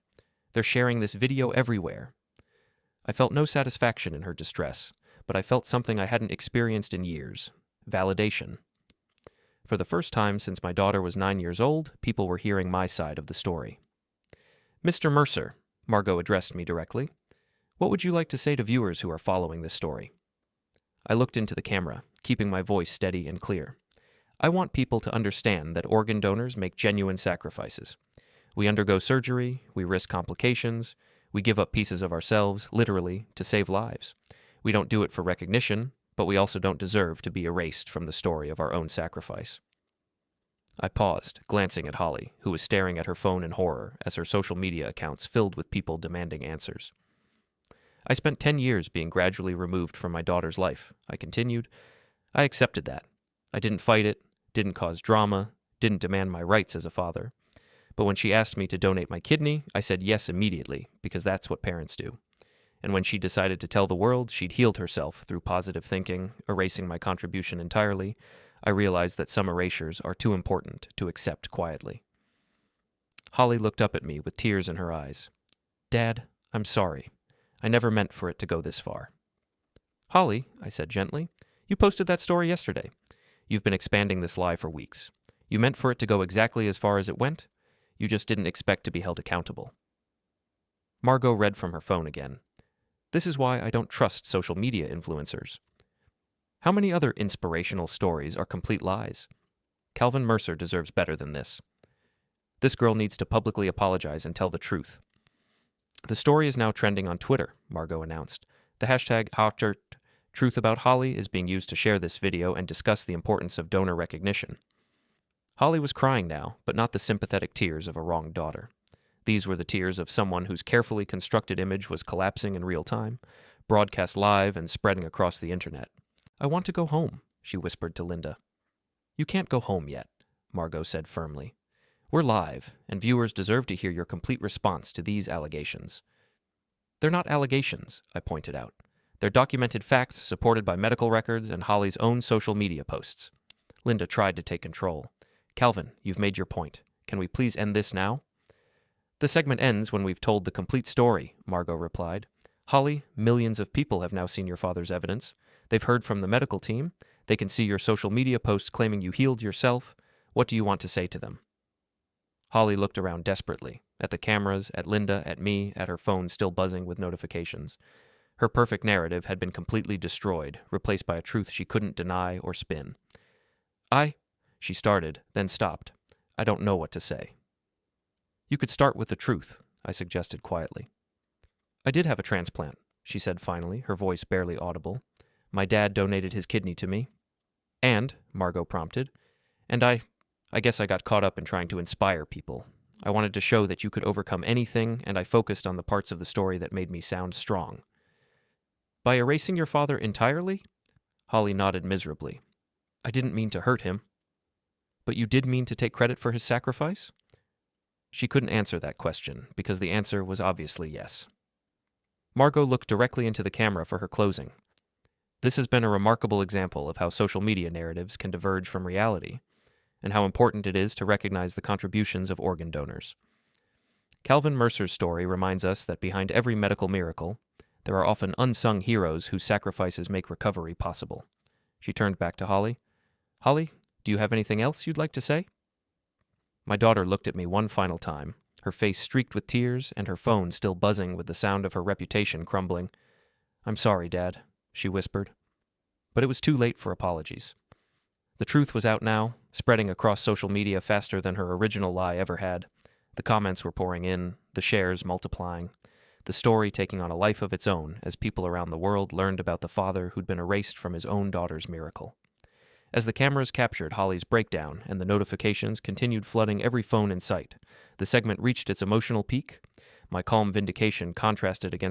They're sharing this video everywhere. I felt no satisfaction in her distress, but I felt something I hadn't experienced in years. Validation. For the first time since my daughter was 9 years old, people were hearing my side of the story. Mr. Mercer, Margot addressed me directly, what would you like to say to viewers who are following this story? I looked into the camera, keeping my voice steady and clear. I want people to understand that organ donors make genuine sacrifices. We undergo surgery, we risk complications, we give up pieces of ourselves, literally, to save lives. We don't do it for recognition, but we also don't deserve to be erased from the story of our own sacrifice. I paused, glancing at Holly, who was staring at her phone in horror as her social media accounts filled with people demanding answers. I spent 10 years being gradually removed from my daughter's life, I continued. I accepted that. I didn't fight it, didn't cause drama, didn't demand my rights as a father. But when she asked me to donate my kidney, I said yes immediately, because that's what parents do. And when she decided to tell the world she'd healed herself through positive thinking, erasing my contribution entirely, I realized that some erasures are too important to accept quietly. Holly looked up at me with tears in her eyes. Dad, I'm sorry. I never meant for it to go this far. Holly, I said gently, you posted that story yesterday. You've been expanding this lie for weeks. You meant for it to go exactly as far as it went. You just didn't expect to be held accountable. Margot read from her phone again. This is why I don't trust social media influencers. How many other inspirational stories are complete lies? Calvin Mercer deserves better than this. This girl needs to publicly apologize and tell the truth. The story is now trending on Twitter, Margot announced. The hashtag #Truth About Holly is being used to share this video and discuss the importance of donor recognition. Holly was crying now, but not the sympathetic tears of a wronged daughter. These were the tears of someone whose carefully constructed image was collapsing in real time, broadcast live and spreading across the internet. I want to go home, she whispered to Linda. You can't go home yet, Margot said firmly. We're live, and viewers deserve to hear your complete response to these allegations. They're not allegations, I pointed out. They're documented facts supported by medical records and Holly's own social media posts. Linda tried to take control. Calvin, you've made your point. Can we please end this now? The segment ends when we've told the complete story, Margot replied. Holly, millions of people have now seen your father's evidence. They've heard from the medical team. They can see your social media posts claiming you healed yourself. What do you want to say to them? Holly looked around desperately, at the cameras, at Linda, at me, at her phone still buzzing with notifications. Her perfect narrative had been completely destroyed, replaced by a truth she couldn't deny or spin. She started, then stopped. I don't know what to say. You could start with the truth, I suggested quietly. I did have a transplant, she said finally, her voice barely audible. My dad donated his kidney to me. And, Margot prompted, and I guess I got caught up in trying to inspire people. I wanted to show that you could overcome anything, and I focused on the parts of the story that made me sound strong. By erasing your father entirely? Holly nodded miserably. I didn't mean to hurt him. But you did mean to take credit for his sacrifice? She couldn't answer that question, because the answer was obviously yes. Margot looked directly into the camera for her closing. This has been a remarkable example of how social media narratives can diverge from reality, and how important it is to recognize the contributions of organ donors. Calvin Mercer's story reminds us that behind every medical miracle, there are often unsung heroes whose sacrifices make recovery possible. She turned back to Holly. Holly, do you have anything else you'd like to say? My daughter looked at me one final time, her face streaked with tears and her phone still buzzing with the sound of her reputation crumbling. I'm sorry, Dad, she whispered. But it was too late for apologies. The truth was out now, spreading across social media faster than her original lie ever had. The comments were pouring in, the shares multiplying, the story taking on a life of its own as people around the world learned about the father who'd been erased from his own daughter's miracle. As the cameras captured Holly's breakdown and the notifications continued flooding every phone in sight, the segment reached its emotional peak. My calm vindication contrasted against